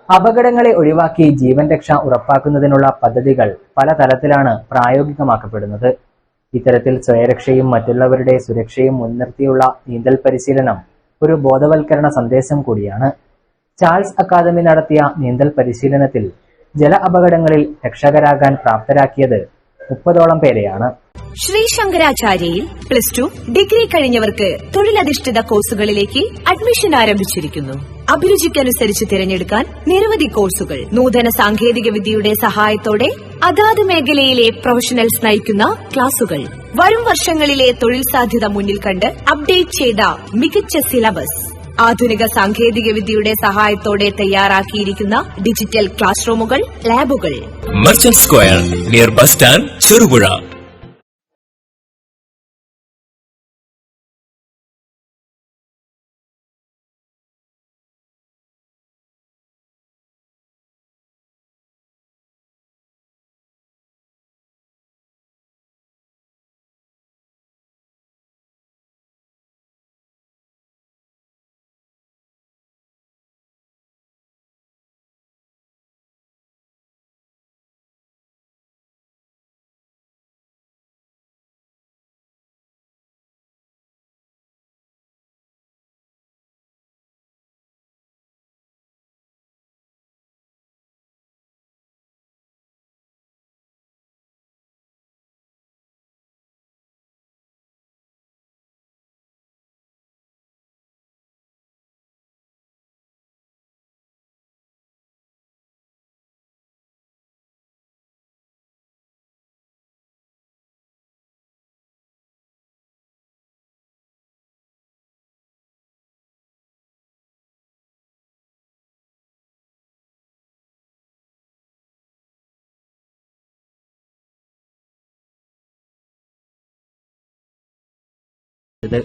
അപകടങ്ങളെ ഒഴിവാക്കി ജീവൻ രക്ഷ ഉറപ്പാക്കുന്നതിനുള്ള പദ്ധതികൾ പല തലത്തിലാണ് പ്രായോഗികമാക്കപ്പെടുന്നത്. ഇത്തരത്തിൽ സ്വയരക്ഷയും മറ്റുള്ളവരുടെ സുരക്ഷയും മുൻനിർത്തിയുള്ള നീന്തൽ പരിശീലനം ഒരു ബോധവൽക്കരണ സന്ദേശം കൂടിയാണ്. ചാൾസ് അക്കാദമി നടത്തിയ നീന്തൽ പരിശീലനത്തിൽ ജല അപകടങ്ങളിൽ രക്ഷകരാകാൻ പ്രാപ്തരാക്കിയത് 30ഓളം പേരെയാണ്. ശ്രീ ശങ്കരാചാര്യയിൽ +2 ഡിഗ്രി കഴിഞ്ഞവർക്ക് തൊഴിലധിഷ്ഠിത കോഴ്സുകളിലേക്ക് അഡ്മിഷൻ ആരംഭിച്ചിരിക്കുന്നു. അഭിരുചിക്കനുസരിച്ച് തിരഞ്ഞെടുക്കാൻ നിരവധി കോഴ്സുകൾ. നൂതന സാങ്കേതിക വിദ്യയുടെ സഹായത്തോടെ അതാത് മേഖലയിലെ പ്രൊഫഷണൽസ് നയിക്കുന്ന ക്ലാസുകൾ. വരും വർഷങ്ങളിലെ തൊഴിൽ സാധ്യത മുന്നിൽ കണ്ട് അപ്ഡേറ്റ് ചെയ്ത മികച്ച സിലബസ്. ആധുനിക സാങ്കേതിക വിദ്യയുടെ സഹായത്തോടെ തയ്യാറാക്കിയിരിക്കുന്ന ഡിജിറ്റൽ ക്ലാസ് റൂമുകൾ, ലാബുകൾ. Merchant square near bus stand, Cherupuzha.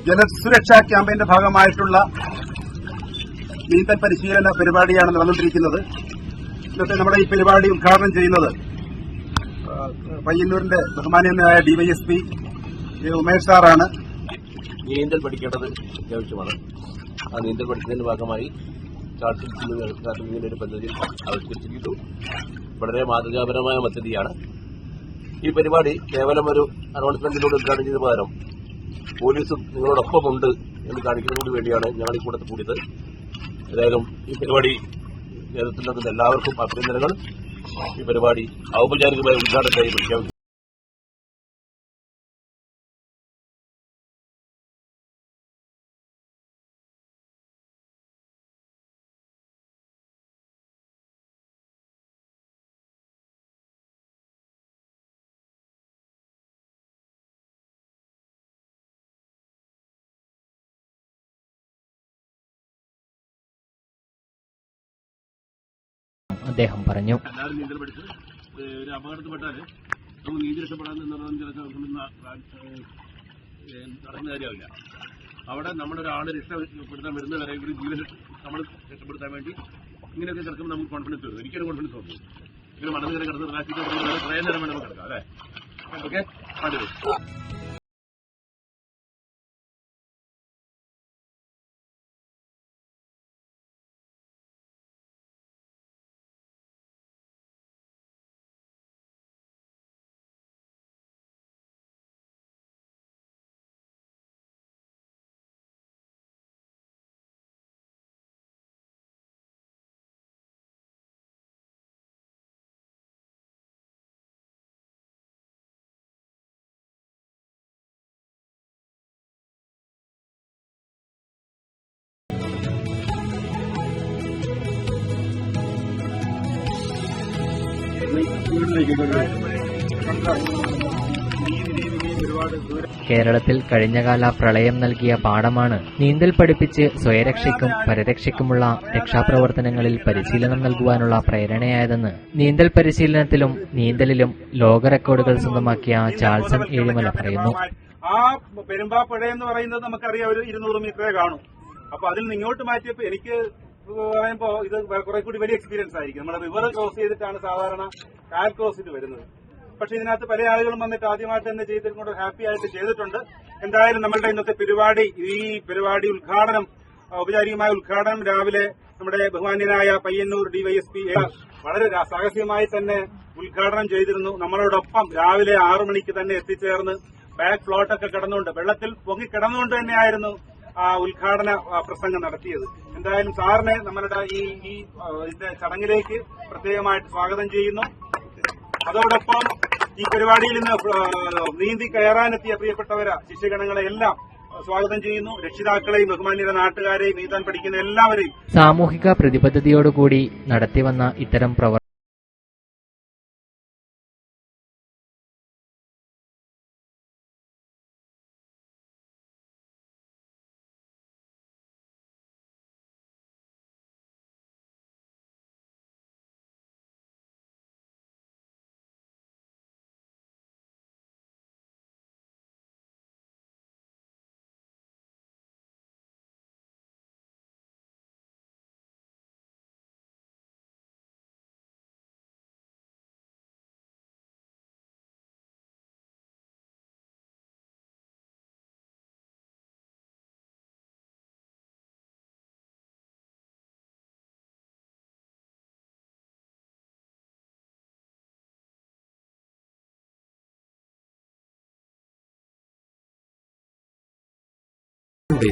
ജലസുരക്ഷാ ക്യാമ്പയിന്റെ ഭാഗമായിട്ടുള്ള നീന്തൽ പരിശീലന പരിപാടിയാണ് നടന്നുകൊണ്ടിരിക്കുന്നത്. ഇന്നത്തെ നമ്മുടെ ഈ പരിപാടി ഉദ്ഘാടനം ചെയ്യുന്നത് പയ്യന്നൂരിന്റെ ബഹുമാനീയനായ ഡിവൈഎസ്പി ഉമേഷ് സാറാണ്. നീന്തൽ പഠിക്കേണ്ടത് അത്യാവശ്യമാണ്. ആ നീന്തൽ പഠിക്കുന്നതിന്റെ ഭാഗമായി ഒരു പദ്ധതി ആവിഷ്കരിച്ചിരിക്കുന്നു. വളരെ മാതൃകാപരമായ പദ്ധതിയാണ്. ഈ പരിപാടി കേവലം ഒരു അനൗൺസ്മെന്റിലൂടെ ഉദ്ഘാടനം ചെയ്ത പകരം പോലീസും നിങ്ങളോടൊപ്പമുണ്ട് എന്ന് കാണിക്കുന്നതിനോട് വേണ്ടിയാണ് ഞങ്ങൾ ഈ കൂട്ടത്തിൽ കൂടിയത്. ഏതായാലും ഈ പരിപാടി നേതൃത്വം നൽകുന്ന എല്ലാവർക്കും അഭിനന്ദനങ്ങൾ. ഈ പരിപാടി ഔപചാരികമായ ഉദ്ഘാടനത്തിനായി പ്രഖ്യാപിച്ചു. അദ്ദേഹം പറഞ്ഞു. എല്ലാവരും നീന്തൽ പഠിച്ച് ഒരു അപകടത്തിൽപ്പെട്ടാൽ നമുക്ക് നീന്തി രക്ഷപ്പെടാൻ നടക്കുന്ന കാര്യമാവില്ല. അവിടെ നമ്മളൊരാൾ രക്ഷപ്പെടുത്താൻ വരുന്നവരെ ഒരു ജീവൻ നമ്മൾ രക്ഷപ്പെടുത്താൻ വേണ്ടി ഇങ്ങനെയൊക്കെ കിടക്കുമ്പോൾ നമുക്ക് കോൺഫിഡൻസ് വരും. എനിക്കൊരു കോൺഫിഡൻസ് തോന്നുന്നു. ഇങ്ങനെ മണൽ കയറി കിടന്ന് റാഷിക്ക് കുറേ നേരം വേണം കിടക്കാം അല്ലേ? ഓക്കെ, പാട്ട്. കേരളത്തിൽ കഴിഞ്ഞകാല പ്രളയം നൽകിയ പാഠമാണ് നീന്തൽ പഠിപ്പിച്ച് സ്വയരക്ഷയ്ക്കും പരരക്ഷയ്ക്കുമുള്ള രക്ഷാപ്രവർത്തനങ്ങളിൽ പരിശീലനം നൽകുവാനുള്ള പ്രേരണയായതെന്ന് നീന്തൽ പരിശീലനത്തിലും നീന്തലിലും ലോക റെക്കോർഡുകൾ സ്വന്തമാക്കിയ ചാൾസൺ ഏഴിമല പറയുന്നു. ആ പെരുമ്പാപ്പുഴ എന്ന് പറയുന്നത് നമുക്കറിയാം ഒരു 200 മീറ്ററേ കാണും. അപ്പൊ അതിൽ നിന്ന് ഇങ്ങോട്ട് മാറ്റിയപ്പോ എനിക്ക് പറയുമ്പോ ഇത് കുറെ കൂടി വലിയ എക്സ്പീരിയൻസ് ആയിരിക്കും. നമ്മുടെ റിവർ ക്രോസ് ചെയ്തിട്ടാണ് സാധാരണ കാൽ ക്രോസിന് വരുന്നത്. പക്ഷെ ഇതിനകത്ത് പല ആളുകളും വന്നിട്ട് ആദ്യമായിട്ട് തന്നെ ചെയ്തിട്ടുണ്ട്, ഹാപ്പി ആയിട്ട് ചെയ്തിട്ടുണ്ട്. എന്തായാലും നമ്മളുടെ ഇന്നത്തെ പരിപാടി, ഈ പരിപാടി ഉദ്ഘാടനം, ഔപചാരികമായ ഉദ്ഘാടനം രാവിലെ നമ്മുടെ ബഹുമാന്യനായ പയ്യന്നൂർ ഡിവൈഎസ്പി വളരെ സാഹസികമായി തന്നെ ഉദ്ഘാടനം ചെയ്തിരുന്നു. നമ്മളോടൊപ്പം രാവിലെ 6 മണിക്ക് തന്നെ എത്തിച്ചേർന്ന് ബാക്ക് ഫ്ലോട്ടൊക്കെ കിടന്നുകൊണ്ട് വെള്ളത്തിൽ പൊങ്ങിക്കിടന്നുകൊണ്ട് തന്നെയായിരുന്നു ആ ഉദ്ഘാടന പ്രസംഗം നടത്തിയത്. എന്തായാലും സാറിനെ നമ്മളുടെ ഈ ഇതിന്റെ ചടങ്ങിലേക്ക് പ്രത്യേകമായിട്ട് സ്വാഗതം ചെയ്യുന്നു. അതോടൊപ്പം ഈ പരിപാടിയിൽ നിന്ന് നീന്തി കയറാനെത്തിയ പ്രിയപ്പെട്ടവരെ ശിഷ്യഗണങ്ങളെ എല്ലാം സ്വാഗതം ചെയ്യുന്നു. രക്ഷിതാക്കളെയും ബഹുമാന്യര നാട്ടുകാരെയും നീന്താൻ പഠിക്കുന്ന എല്ലാവരെയും സാമൂഹിക പ്രതിബദ്ധതയോടുകൂടി നടത്തിവന്ന ഇത്തരം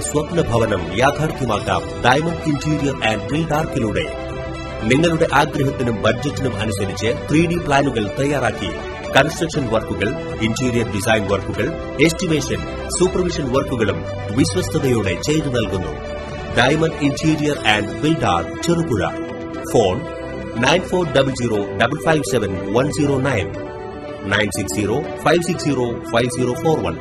സ്വപ്ന ഭവനം യാഥാർത്ഥ്യമാക്കാം ഡയമണ്ട് ഇന്റീരിയർ ആൻഡ് ബിൽഡാർക്കിലൂടെ. നിങ്ങളുടെ ആഗ്രഹത്തിനും ബഡ്ജറ്റിനും അനുസരിച്ച് 3D പ്ലാനുകൾ തയ്യാറാക്കി കൺസ്ട്രക്ഷൻ വർക്കുകൾ, ഇന്റീരിയർ ഡിസൈൻ വർക്കുകൾ, എസ്റ്റിമേഷൻ, സൂപ്പർവിഷൻ വർക്കുകളും വിശ്വസ്തയോടെ ചെയ്തു നൽകുന്നു. Diamond interior and Buildark, Cherupuzha. Phone 9400557109 960 560 5041.